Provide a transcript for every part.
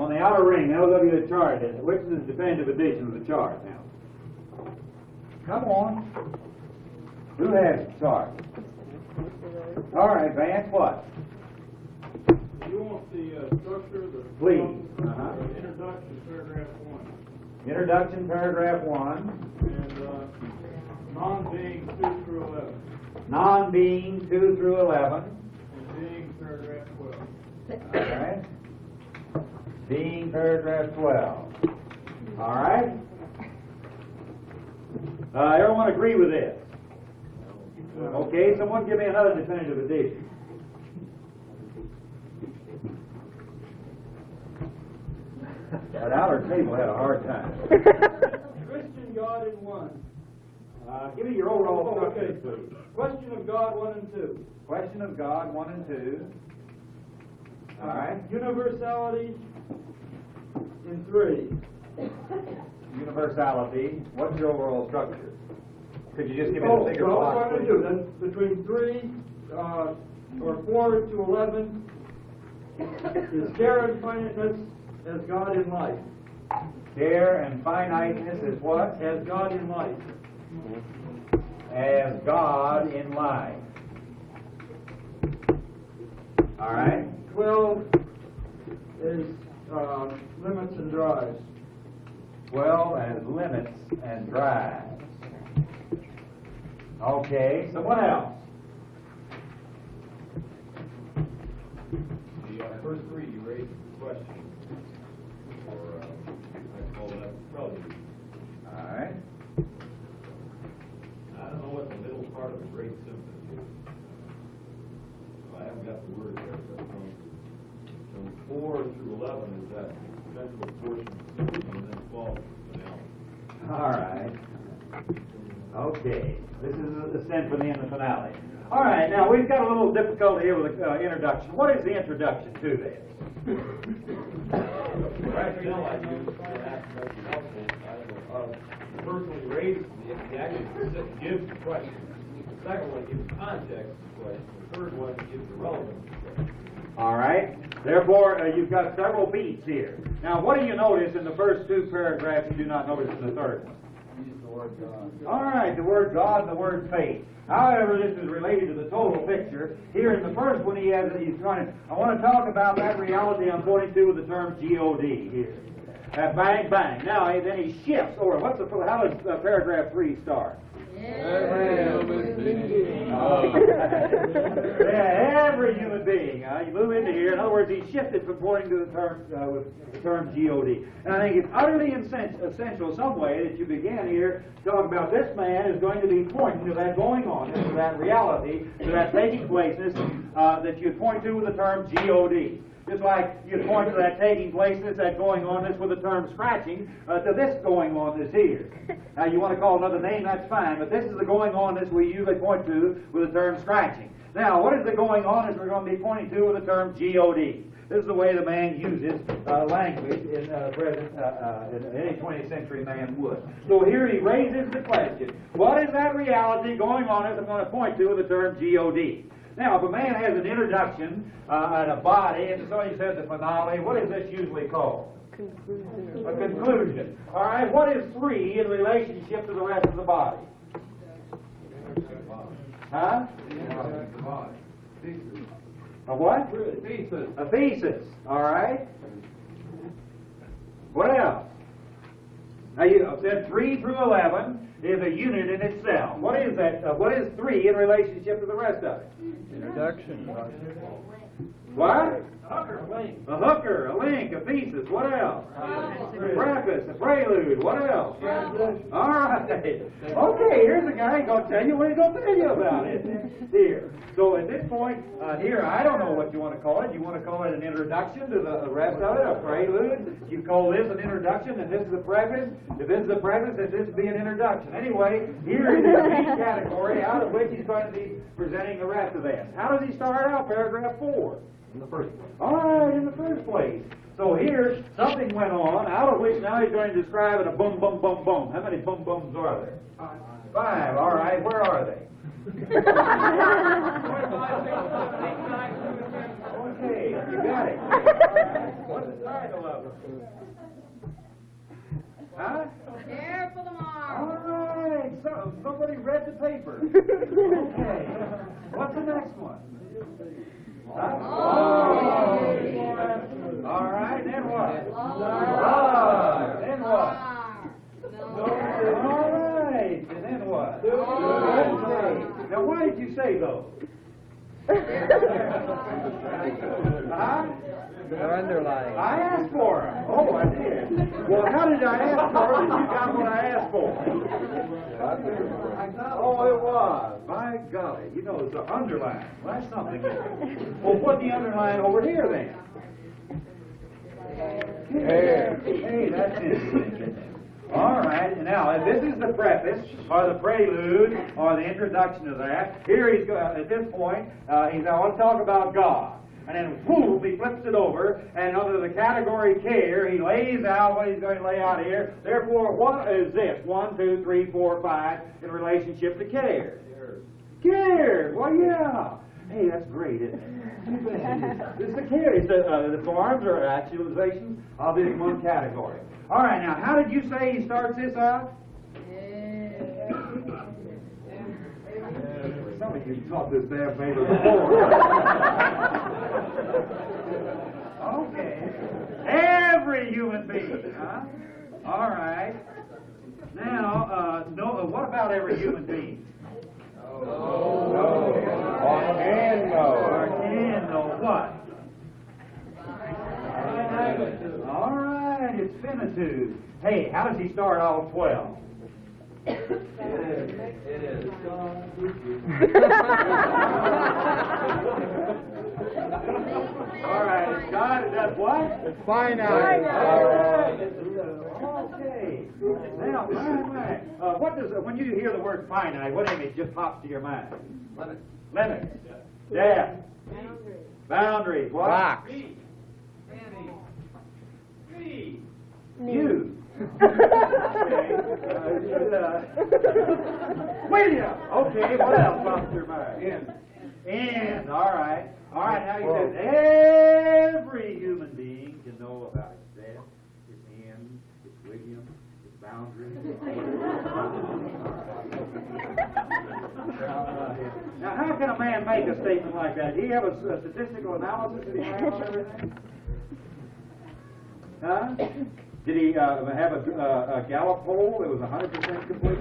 On the outer ring, now look at the chart. Which is the definitive edition of the chart now? Come on. Who has the chart? All right, Vance, what? You want the structure, the Please. introduction, paragraph 1. Introduction, paragraph 1. And non-being 2 through 11. Non-being 2 through 11. And being, paragraph 12. All right. Being, paragraph 12. All right. Everyone agree with this? Okay, someone give me another definitive edition. That outer table had a hard time. Christian God in 1. Give me your overall structure, okay. please. Question of God 1 and 2. Question of God 1 and 2. All right. Universality in 3. Universality. What's your overall structure? Could you just give me the figure block, what please? do? Then between 3 or 4 to 11 is care and finiteness as God in life. Care and finiteness is what? As God in life. As God in life. All right. 12 is limits and drives. 12 as limits and drives. Okay, someone else. The first 3 you raised the question, or I call that prelude. All right. I don't know what the middle part of the great symphony is. I haven't got the word there, but from 4 through 11 is that central portion of the symphony, and then 12 is the finale. All right. Okay. This is the symphony and the finale. All right. Now we've got a little difficulty here with the introduction. What is the introduction to this? The rationale I use for that might be helpful. The first one raised the actually gives the question. The second one gives context to the question. The third one gives the relevance to the question. All right. Therefore, you've got several beats here. Now, what do you notice in the first 2 paragraphs you do not notice in the third one? All right, the word God and the word faith. However, this is related to the total picture. Here in the first one, he's trying to, I want to talk about that reality I'm pointing to with the term G-O-D here. Bang, bang. Now, then he shifts over. How does paragraph 3 start? Every human being. You move into here. In other words, he shifted from pointing to the term with the term G-O-D. And I think it's utterly essential some way that you begin here to talk about this man is going to be pointing to that going on, to that reality, to that taking placeness that you point to with the term G-O-D. Just like you point to that taking placeness, that going on-ness with the term scratching, to this going on-ness here. Now, you want to call another name, that's fine, but this is the going on-ness we usually point to with the term scratching. Now, what is the going on-ness we're going to be pointing to with the term G-O-D? This is the way the man uses language in present, any 20th century man would. So here he raises the question, what is that reality going on-ness I'm going to point to with the term G-O-D? Now, if a man has an introduction and a body, and somebody says the finale, what is this usually called? Conclusion. A conclusion. All right, what is 3 in relationship to the rest of the body? Huh? A what? A thesis. A thesis. All right. What else? Now, you said 3 through 11 is a unit in itself. What is that? What is 3 in relationship to the rest of it? Introduction. What? A hooker, a link. A hooker, a link, a thesis. What else? A preface, a prelude. What else? All right. Okay, here's the guy going to tell you what he's going to tell you about it. Here. So at this point, here, I don't know what you want to call it. You want to call it an introduction to the rest of it, a prelude. You call this an introduction, and this is a preface. If this is a preface, then this would be an introduction. Anyway, here is the category out of which he's going to be presenting the rest of this. How does he start out? Paragraph 4. In the first place. All right, in the first place. So here, something went on, out of which now he's going to describe it a boom, boom, boom, boom. How many boom, booms are there? 5. All right, where are they? Okay, you got it. What is the title of it? Huh? Care for the All morrow. right. So somebody read the paper. Okay. What's the next one? Huh? Oh. All right. Then what? Love. Then what? No. All right. And then what? Love. Okay. Now, why did you say those? Huh? They're underlying. I asked for them. Oh, I did. Well, how did I ask for them and you got what I asked for? Oh, it was. By golly. You know, it's the underline. Well, that's something. Well, put the underline over here then. Hey, that's interesting. All right, now this is the preface, or the prelude, or the introduction to that. Here he's at this point, he's I want to talk about God. And then, whoop, he flips it over, and under the category care, he lays out what he's going to lay out here. Therefore, what is this? 1, 2, 3, 4, 5 in relationship to care. Care. Well, yeah. Hey, that's great, isn't it? It's the care. It's the forms or actualizations of this one category. All right, now, how did you say he starts this out? Some of you taught this damn paper before. Okay. Every human being, huh? All right. Now, what about every human being? No. Or can know. Or can know what? All right, it's finitude. Hey, how does he start all 12? It is. All right, God, that's what? It's finite. All right. Okay. Now, what does when you hear the word finite, what image just pops to your mind? Limits. Depth. Boundaries. What? Box. You. William. Okay, what else pops to your mind? End. All right. All right, now you said every human being can know about its death, its end, its William, its boundaries. Now, how can a man make a statement like that? Do you have a statistical analysis of the man on everything? Huh? Did he have a Gallup poll that was 100% complete?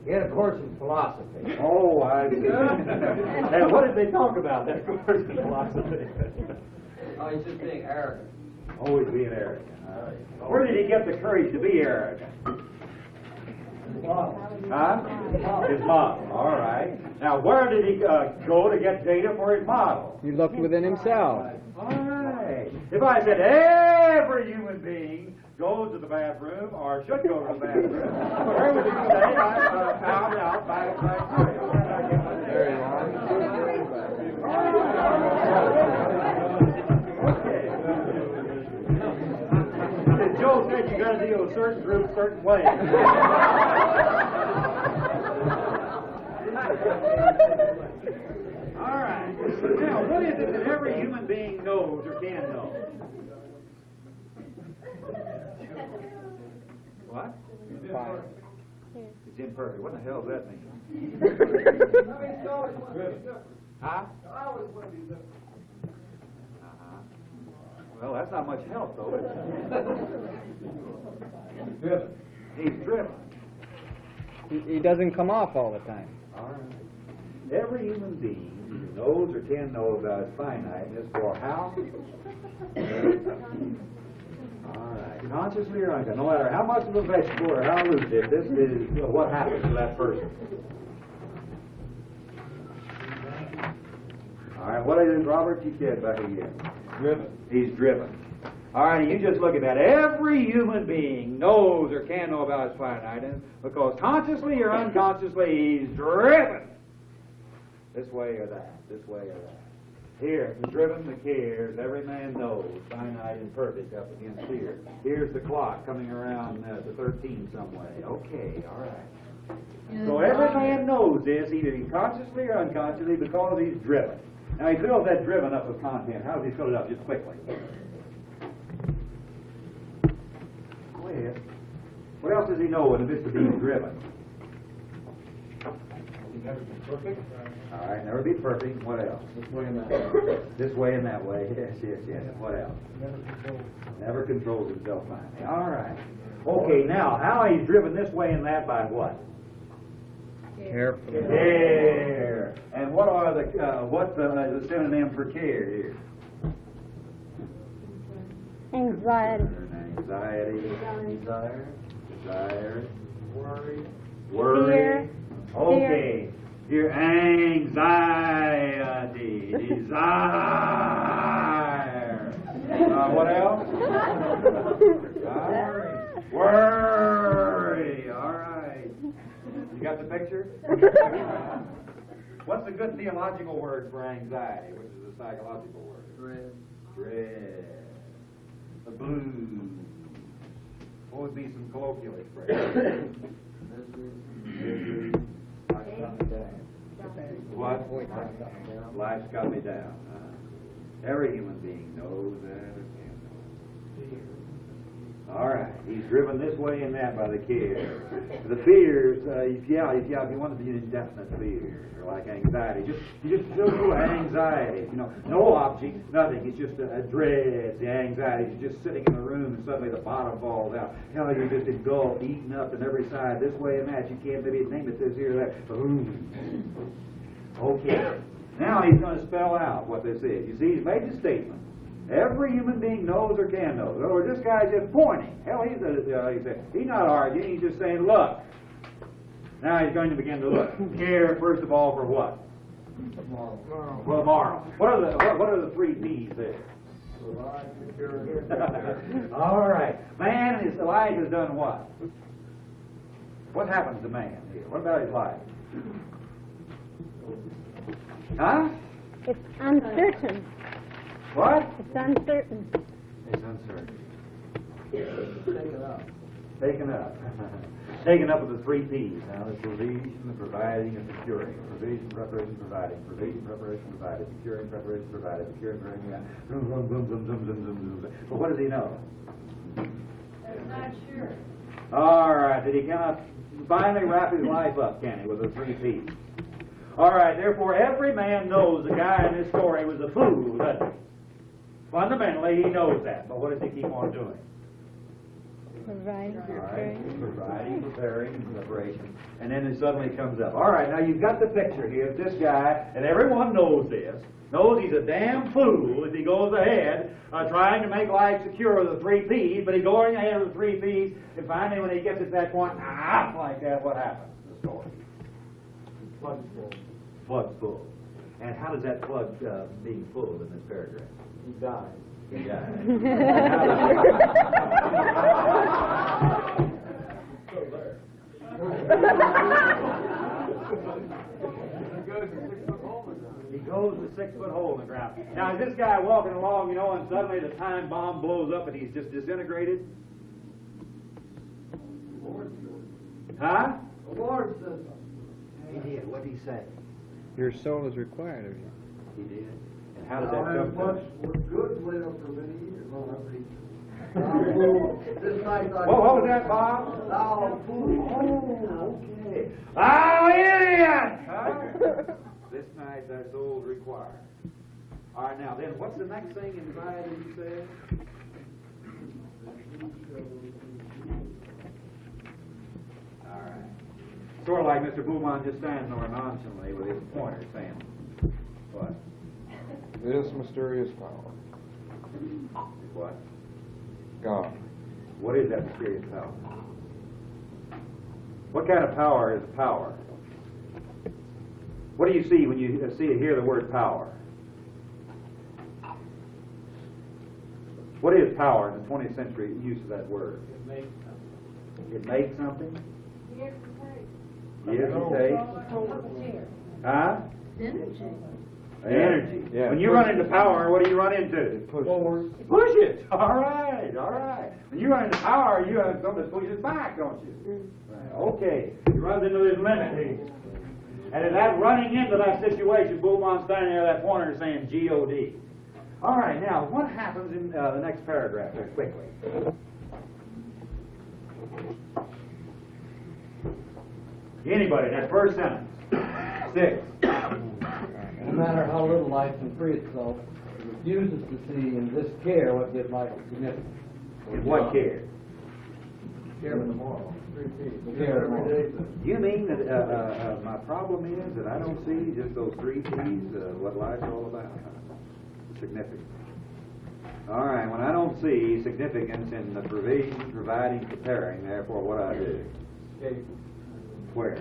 He had a course in philosophy. Oh, I see. And what did they talk about, that course in philosophy? Oh, he's just being arrogant. Always being arrogant. Where did he get the courage to be arrogant? Huh? His model. All right. Now, where did he go to get data for his model? He looked within himself. All right. If I said every human being goes to the bathroom or should go to the bathroom, where would you say I found out by Very long. Okay. Joe said you got to deal with certain groups certain ways. All right. Now, what is it that every human being knows or can know? What? Fine. It's imperfect. What the hell does that mean? Huh? Well, that's not much help, though, is it? He's driven. He doesn't come off all the time. All right. Every human being knows or can know about finiteness for how? All right. Consciously or unconsciously, no matter how much of a vegetable or how loose it is, this is what happens to that person. All right. What is it, Robert? You said back again. Driven. He's driven. All right, you just look at that. Every human being knows or can know about his finiteness because consciously or unconsciously he's driven. This way or that, this way or that. Here, he's driven the cares, every man knows, finite and perfect up against here. Here's the clock coming around to 13 some way. Okay, all right. So every man knows this, either consciously or unconsciously, because he's driven. Now he fills that driven up with content. How does he fill it up? Just quickly. Go ahead. What else does he know in the midst of being driven? Never be perfect. All right, never be perfect. What else? This way and that way. This way and that way. Yes, yes, yes. What else? Never controls himself finally. All right. Okay, now, how he's driven this way and that by what? Careful. Care. And what are what's the synonym for care here? Anxiety. Anxiety. Desire. Worry. Worry. Okay. Your anxiety. Desire. What else? Worry. All right. You got the picture? What's a good theological word for anxiety, which is a psychological word? Dread. The blues. What would be some colloquial expressions? What? Life's got me down. Every human being knows that. All right, he's driven this way and that by the care. The fears, if you want to be an indefinite fear, or like anxiety, you just feel full of anxiety. You know, no object, nothing. It's just a dread, the anxiety. You're just sitting in the room and suddenly the bottom falls out. You know, you're just engulfed, eaten up on every side, this way and that. You can't maybe name it this here or that. Boom. Okay. Now he's going to spell out what this is. You see, he's made the statement. Every human being knows or can know. In other words, this guy's just pointing. Hell, he's not arguing. He's just saying, look. Now he's going to begin to look. Care, first of all, for what? Moral. For the moral. What are the three P's there? All right. Man in his life has done what? What happens to man here? What about his life? Huh? It's uncertain. What? It's uncertain. It's uncertain. Taken up. Taken up with the three P's. Now, the provision, the providing, and securing. Provision, preparation, providing. Provision, preparation, provided. Securing, preparation, provided. Securing, preparation, boom, boom, boom, boom, boom, boom, boom, boom. But what does he know? I'm not sure. All right. Did he cannot finally wrap his life up, can he, with the three P's? All right. Therefore, every man knows the guy in this story was a fool, doesn't he? Fundamentally, he knows that. But what does he keep on doing? Providing, All right, preparing. providing, preparing, and preparation. And then it suddenly comes up. All right, now you've got the picture here of this guy, and everyone knows this, knows he's a damn fool if he goes ahead trying to make life secure with the three P's, but he's going ahead with the three P's, and finally when he gets to that point, like that, what happens in the story? Plug's full. Plug's full. And how does that plug being full in this paragraph? He died. He died. He goes to 6 foot hole in the ground. Now, is this guy walking along, you know, and suddenly the time bomb blows up and he's just disintegrated? Huh? The Lord says He did. What did he say? Your soul is required of you. He did. And how did that come to? good live for many years. This night What was that, Bob? thou fool. Oh, okay. Oh, idiot! Huh? This night thy soul's required. All right, now then, what's the next thing anxiety you said? All right. Sort of like Mr. Beaumont just standing there nonchalantly with his pointer saying, what? This mysterious power, What? God. What is that mysterious power? What kind of power is power? What do you see when you hear the word power? What is power in the 20th century use of that word? It makes something. Here's the tape. Gives and takes. Huh? Energy. Energy. Yeah. When you run into power, what do you run into? Push. Push it. All right. All right. When you run into power, you have something that pushes back, don't you? Right. Okay. You run into this limit here. And in that running into that situation, Beaumont's standing there at that corner saying G-O-D. All right, now, what happens in the next paragraph there, quickly? Anybody, that first sentence. 6. No matter how little life can free itself, it refuses to see in this care what gives life significance. In what care? Care of tomorrow. Care every day. You mean that my problem is that I don't see just those 3 T's, what life's all about? Significance. All right, when I don't see significance in the provision, providing, preparing, therefore what I do? Escape. Where?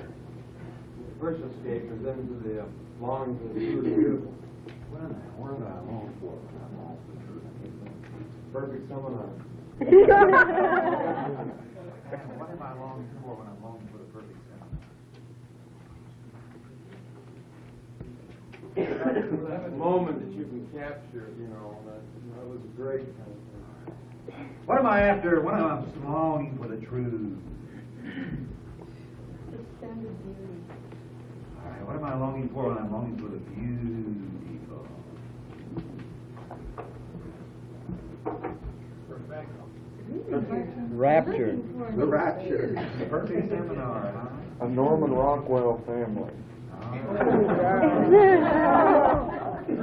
First escape is into the longing for the true and beautiful. Where do I long for? Perfect seminar. What am I longing for when I'm longing for the perfect seminar? That moment that you can capture, that was great. What am I after when I'm longing for the truth? All right, what am I longing for when I'm longing for the beautiful? Rapture. The rapture. The perfect seminar, huh? A Norman Rockwell family.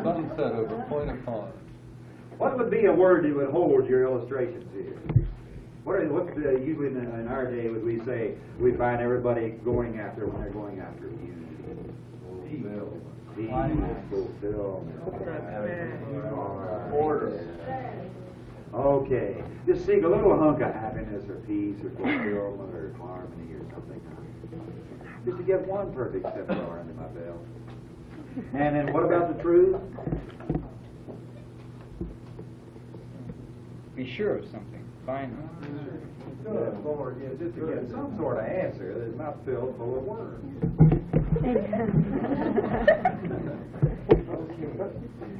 Sunset over Point of Pond. What would be a word that would hold your illustrations here? What usually in our day would we say we find everybody going after when they're going after beauty? Fulfillment. Order. Okay. Just seek a little hunk of happiness or peace or fulfillment or harmony or something. Just to get one perfect seminar under my belt. And then what about the truth? Be sure of something. Find one. Good Lord, yeah, just to get some sort of answer that's not filled full of worms.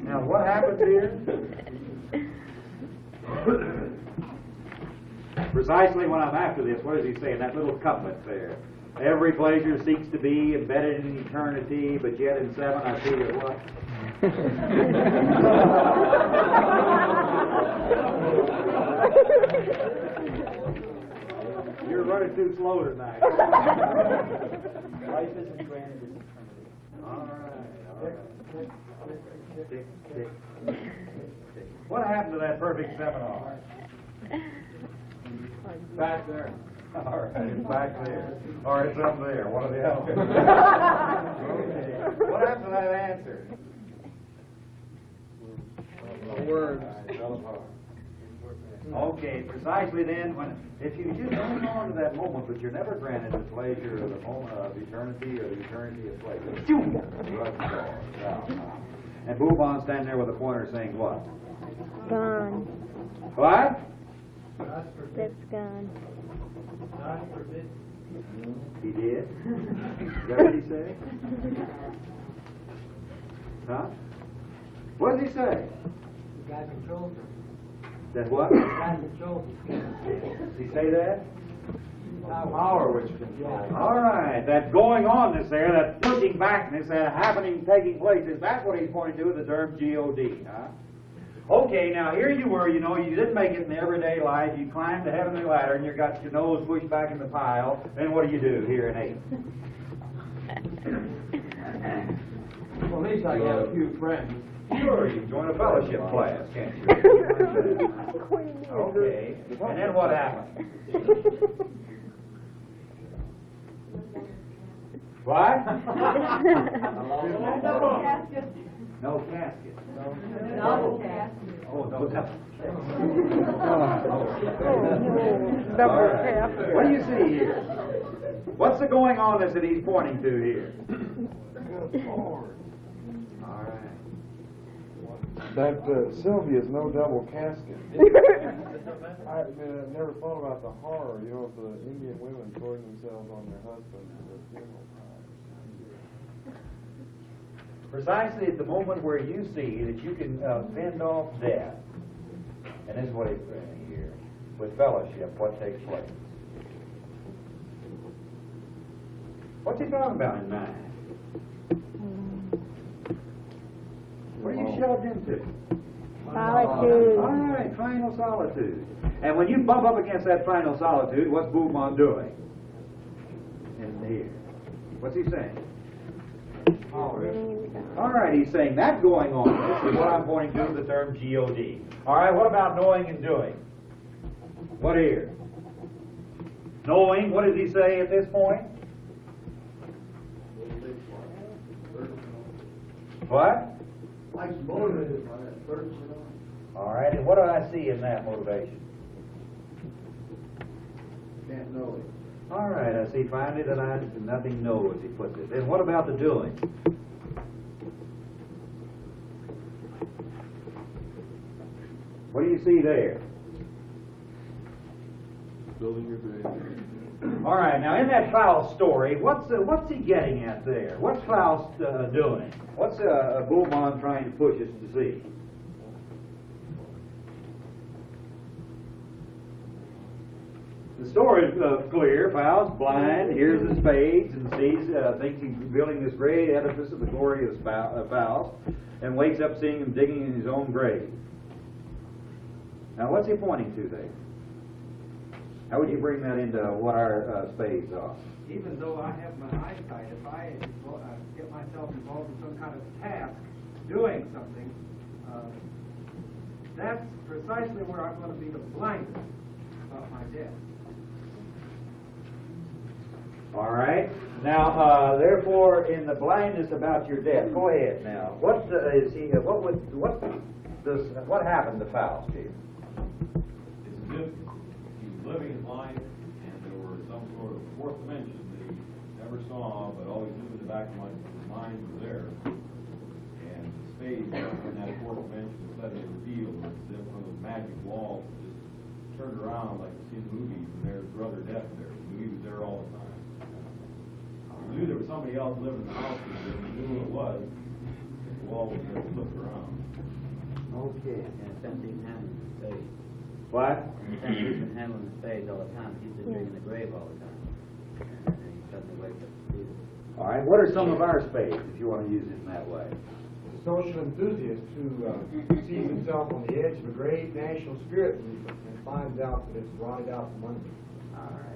Now, what happens here? Precisely when I'm after this, what does he say in that little couplet there? Every pleasure seeks to be embedded in eternity, but yet in 7 I see that what? You're running too slow tonight. Life isn't granted in eternity. All right. Tick, tick, tick. What happened to that perfect seminar? Back there. All right, it's back there. Or it's up there, one of the other. Okay. What happened to that answer? Words. Okay, precisely then, if you just hang on to that moment, but you're never granted the pleasure of the moment of eternity or the eternity of pleasure. And Bourbon's standing there with a pointer saying what? Gone. What? That's gone. He did? Is that what he said? Huh? What did he say? God controls her. That what? God controls her. Did he say that? Power which controls. All right, that going on this there, that pushing backness, that happening, taking place, is that what he's pointing to with the term G-O-D, huh? Okay, now here you were, you didn't make it in everyday life. You climbed the heavenly ladder and you got your nose pushed back in the pile. Then what do you do here in 8? Well, at least I got a few friends. Sure, you can join a fellowship class, can't you? Okay, and then what happened? What? Double casket. No casket. Double casket. Oh, no double. Double All right. casket. What do you see here? What's the going on that he's pointing to here? All right. That Sylvia's no double casket. I never thought about the horror, of the Indian women throwing themselves on their husbands at their funeral time. Precisely at the moment where you see that you can fend off death, and this is what he's saying here, with fellowship, what takes place. What's he talking about in 9? What are you shoved into? Solitude. All right, final solitude. And when you bump up against that final solitude, what's Boulmont doing? In here. What's he saying? All right, he's saying that going on. This is what I'm pointing to, the term GOD. All right, what about knowing and doing? What here? Knowing, what does he say at this point? What? Mike's motivated by that first, you know. All right, and what do I see in that motivation? Can't know it. All right, I see finally that I nothing know, as he puts it. Then what about the doing? What do you see there? Building your grave. All right, now in that Faust story, what's he getting at there? What's Faust doing? What's Boulmont trying to push us to see? The story is clear. Faust, blind, hears the spades and sees, thinks he's building this great edifice of the glory of Faust, and wakes up seeing him digging in his own grave. Now, what's he pointing to there? How would you bring that into what our spades are? Even though I have my eyesight, if I get myself involved in some kind of task, doing something, that's precisely where I'm going to be the blindest about my death. All right. Now, therefore, in the blindness about your death, go ahead now. What is he? What happened to Faust here? It's as if he was living his life, and there were some sort of fourth dimension that he never saw, but always knew in the back of his mind was there. And the spades in that fourth dimension was suddenly revealed. It's as if one of those magic walls just turned around like you see in the movies, and there's Brother Death there. He knew he was there all the time. He knew there was somebody else living in the house, and he knew who it was. The wall was there flipped around. Okay. And since he's handling the spades. What? And since he's been handling the spades all the time, he's been digging the grave all the time. And then he suddenly wakes up to see it. All right. What are some of our spades, if you want to use it in that way? A social enthusiast who sees himself on the edge of a great national spirit movement and finds out that it's rotted out from under him. All right.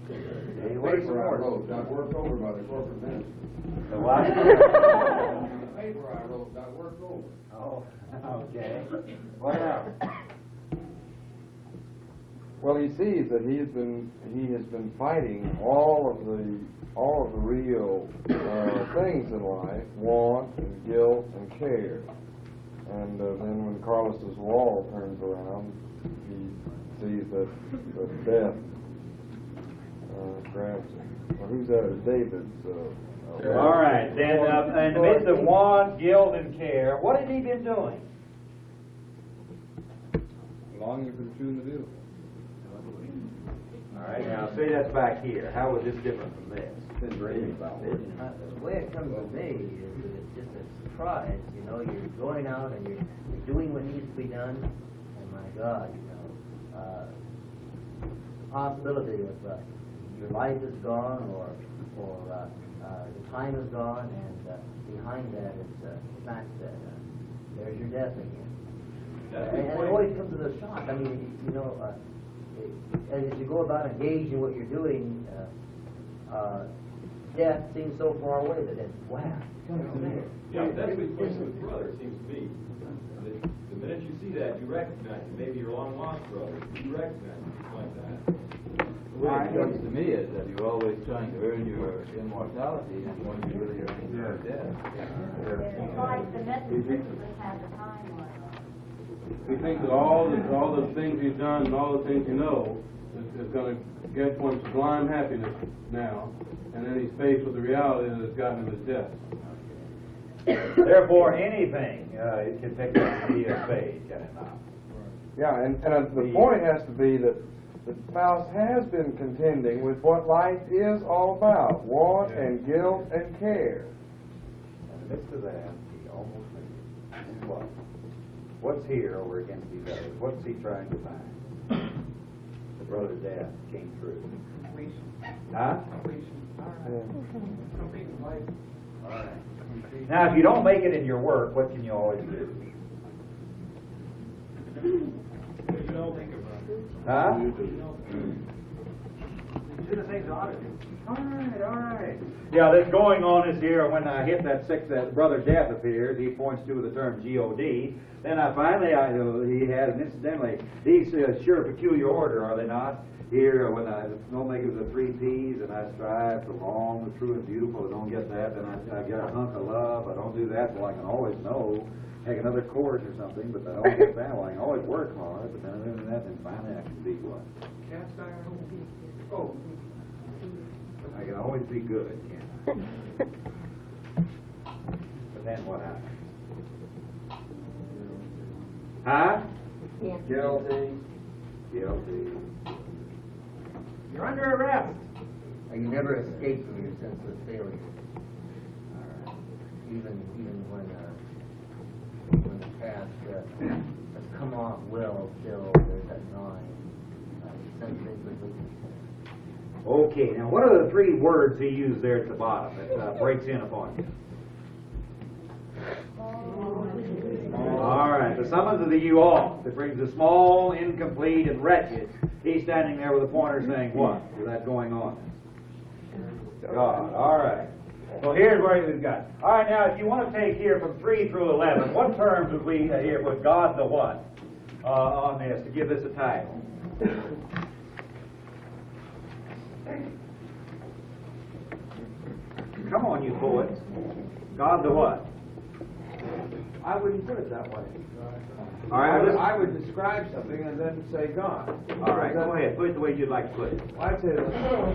Hey, what are some Paper I more? wrote got worked over by the corporate minister. The what? The paper I wrote got worked over. Oh, okay. What else? Well, he sees that he has been fighting all of the real things in life, want and guilt and care. And then when Carlos's wall turns around, he sees that death grabs him. Well, who's that? David's. All right. Then in the midst of want, guilt, and care, what has he been doing? Longing for the true and the beautiful. All right. Now, say that's back here. How is this different from this? Been dreaming about it. The way it comes to me is that it's just a surprise. You know, you're going out and you're doing what needs to be done, and my God, you know, the possibility of your life is gone, or the time is gone, and behind that is the fact that there's your death again. And it always comes as a shock. I mean, you know, as you go about engaged in what you're doing, death seems so far away that it's wow. Yeah, that's the question with brother, it seems to me. The minute you see that, you recognize it. Maybe your long lost brother, you recognize it, just like that. The way it comes to me is that you're always trying to earn your immortality, and when you really are in your death. It's like the message has a time limit. He thinks that all the things he's done and all the things he knows is going to get one sublime happiness now, and then he's faced with the reality that it's gotten him his death. Therefore, anything it can pick up the spade, can it not? Yeah, and the point has to be that Faust has been contending with what life is all about, want and guilt and care. In the midst of that, he almost made it. What? What's here over against these others? What's he trying to find? The brother's death came through. Huh? Complete life All right. Now, if you don't make it in your work, what can you always do? Huh? Do the things ought to do. All right. Yeah, this going on is here when I hit that six, that brother death appears, he points to the term G-O-D. Then I finally, he had, and incidentally, these sure peculiar order, are they not? Here, when I don't make it with the 3 P's, and I strive for long, the true, and beautiful, I don't get that, then I get a hunk of love, I don't do that, well, I can always know, take another course or something, but I don't get that, well, I can always work hard, but then other than that, then finally I can be what? Cast iron. Oh. I can always be good, can't I? But then what happens? Huh? Yeah. Guilty. You're under arrest. You never escape from your sense of failure. Even when the task has come off well, still there's that gnawing sense of Okay, now what are the 3 words he used there at the bottom that breaks in upon you? All right, the summons of the you all that brings the small, incomplete, and wretched. He's standing there with a pointer saying what? With that going on? God. All right. So here's where we've got. All right, now if you want to take here from 3 through 11, what terms would we here with God the what on this to give this a title? Come on, you poets. God the what? I wouldn't put it that way. All right, I would describe something and then say God. All right, go ahead. Put it the way you'd like to put it. I'd say the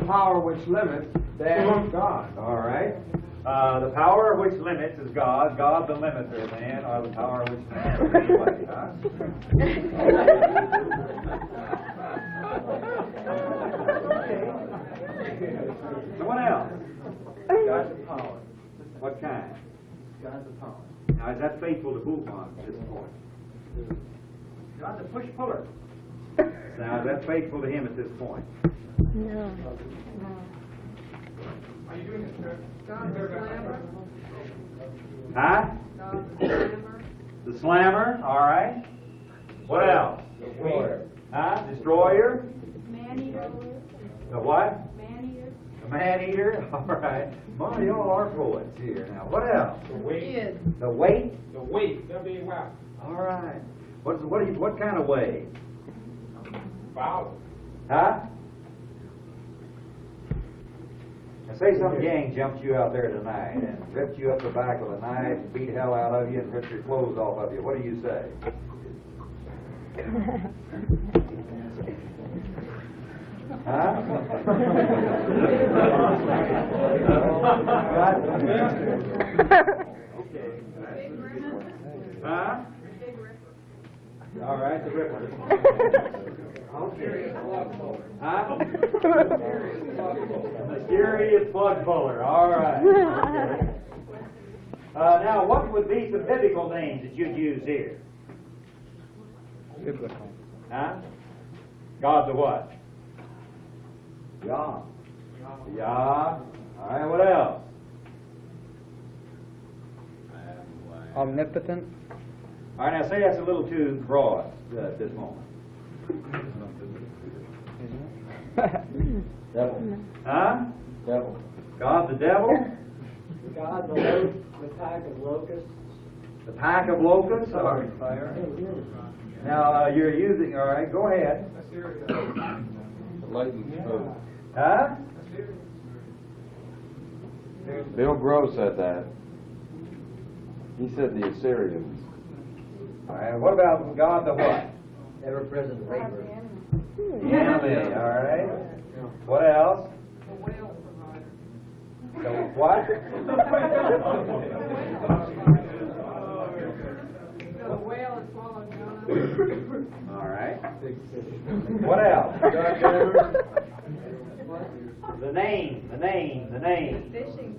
power which limits, then God. All right. The power which limits is God. God the limiter, man, or the power which limits. Anyway, huh? Someone else. God's a power. What kind? God's a power. Now, is that faithful to Bullman at this point? God's a push puller. Now, is that faithful to him at this point? No. Are you doing this, sir? God's a slammer. Huh? God's a slammer. The slammer, all right. What else? Destroyer. Huh? Destroyer? Man-eater. The what? Man-eater. The man-eater? All right. Well, you all are poets here. Now, what else? The weight. The weight? The weight. W-A-Y. All right. What kind of weight? Power. Huh? Now, say some gang jumps you out there tonight and rips you up the back with a knife and beat hell out of you and rips your clothes off of you. What do you say? Huh? Okay. Huh? All right, the ripper. Okay. Huh? Mysterious plug puller. All right. Okay. Now, what would be some biblical names that you'd use here? Biblical. Huh? God the what? Yah. Yah. All right, what else? Omnipotent. All right, now say that's a little too broad at this moment. Devil. Huh? Devil. God the devil? God the pack of locusts. The pack of locusts? All right. Fire. Now, you're using, all right, go ahead. Lightning stroke. Huh? Bill Gross said that. He said the Assyrians. All right, what about God the what? ever-present labor. The enemy, all right. What else? The whale provider. The what? The whale is swallowed Jonah. All right. What else? The name.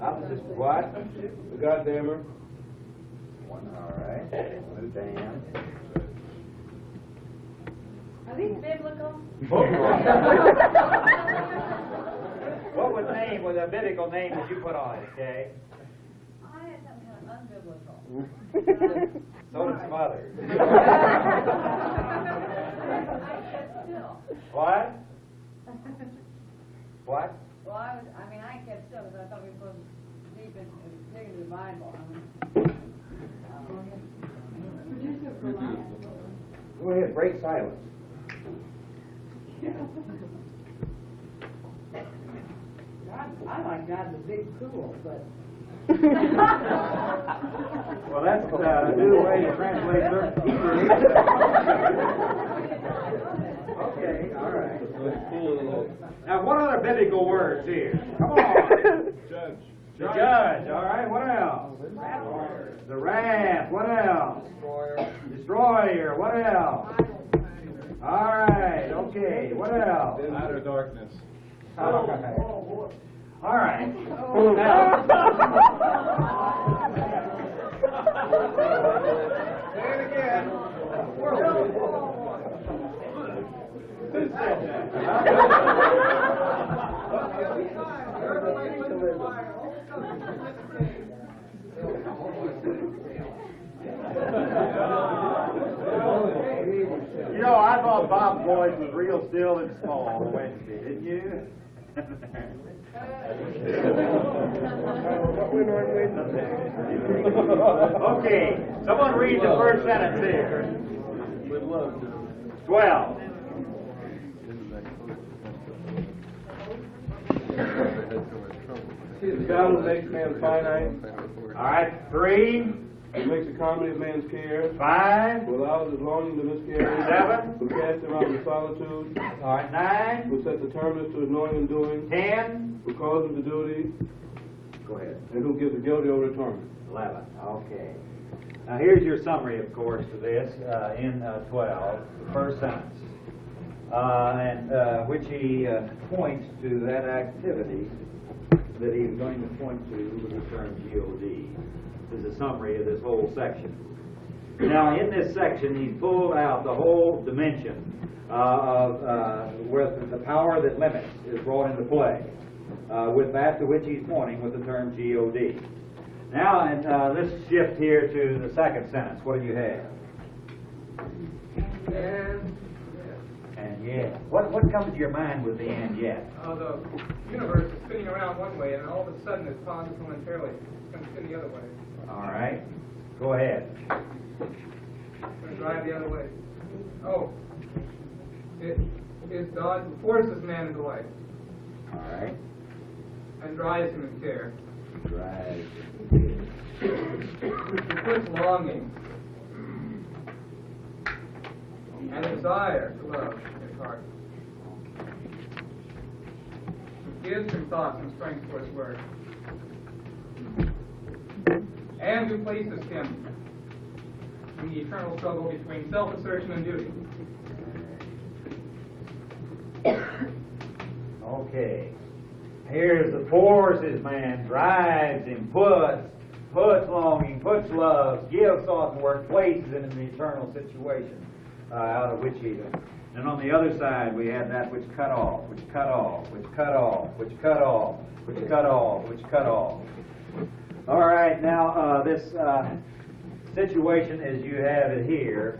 Opposite what? The Goddammer. One, all right. One, damn. Are these biblical? What was a biblical name that you put on it, okay? biblical. So did some others. Still. What? What? Well, I kept still because I thought we were supposed to dig into the Bible. Go ahead, break silence. I like God's a big fool, but. Well, that's a new way to translate certain Hebrew. Okay, all right. Now, what other biblical words here? Come on. Judge. The judge, all right, what else? The wrath, what else? Destroyer, what else? All right, okay, what else? Outer darkness. All right. All right. Say it again. Who said that? You know, I thought Bob's voice was real still and small Wednesday, didn't you? Okay, someone read the first sentence here. 12. God will make man finite. All right, 3. He makes a comedy of man's cares. 5. Who allows his longing to miscarry. 7. Who casts him out in solitude. All right, 9. Who sets the terminus to his knowing and doing. 10. Who calls him to duty. Go ahead. And who gives the guilty over to torment. 11. Okay. Now here's your summary, of course, to this in 12, the first sentence, and which he points to that activity that he's going to point to with the term GOD. This is a summary of this whole section. Now, in this section, he's pulled out the whole dimension of where the power that limits is brought into play with that to which he's pointing with the term GOD. Now, and let's shift here to the second sentence. What do you have? And yet. What comes to your mind with the and yet? The universe is spinning around one way, and all of a sudden it's pausing momentarily. It's going to spin the other way. All right. Go ahead. It's going to drive the other way. Oh. It is God who forces man into life. All right. And drives him in care. Drives. He puts longing and desire to love in his heart. He gives him thoughts and strength for his work. And who places him in the eternal struggle between self-assertion and duty. Okay. Here's the forces man, drives him, puts longing, puts love, gives thought and work, places him in the eternal situation out of which he is. And on the other side, we have that which cut off, which cut off, which cut off, which cut off, which cut off, which cut off. All right, now this situation as you have it here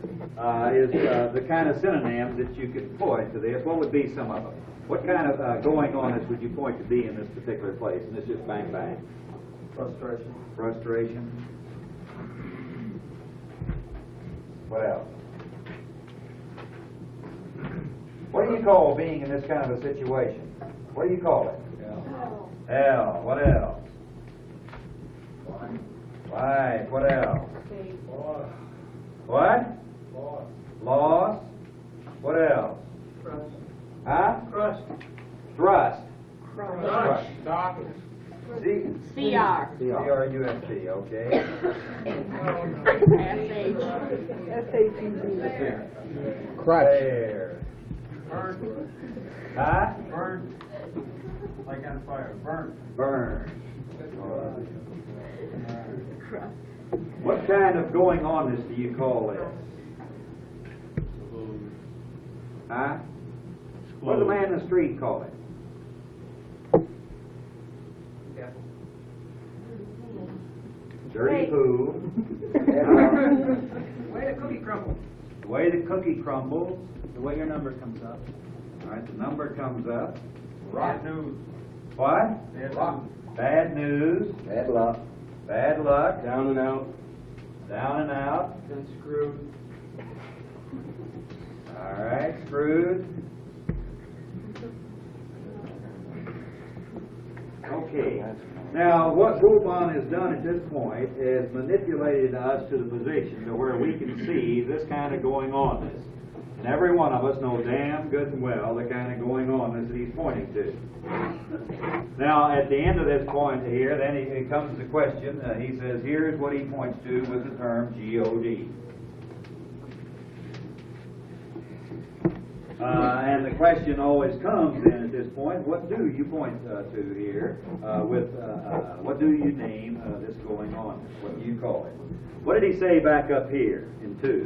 is the kind of synonyms that you could point to this. What would be some of them? What kind of going on would you point to be in this particular place? And it's just bang, bang. Frustration. Frustration. What else? What do you call being in this kind of a situation? What do you call it? Hell. What else? Life. What else? What? Loss. What else? Trust. Huh? Trust. Thrust. Crush. Darkness. CR. CRUST, okay. Crutch. There. Burn. Huh? Burn. Like on fire. Burn. Burn. What kind of going on this do you call this? Huh? What does the man in the street call it? dirty Wait. pool. Way the cookie crumbles. The way the cookie crumbles. The way your number comes up. All right, the number comes up. Bad news. What? Bad news. Bad luck. Bad luck. Down and out. Down and out. Been screwed. All right, screwed. Okay. Now, what Boulbon has done at this point is manipulated us to the position to where we can see this kind of going on this. And every one of us know damn good and well the kind of going on this that he's pointing to. Now, at the end of this point here, then it comes to the question. He says, here's what he points to with the term GOD. And the question always comes then at this point, what do you point to here what do you name this going on? What do you call it? What did he say back up here in 2?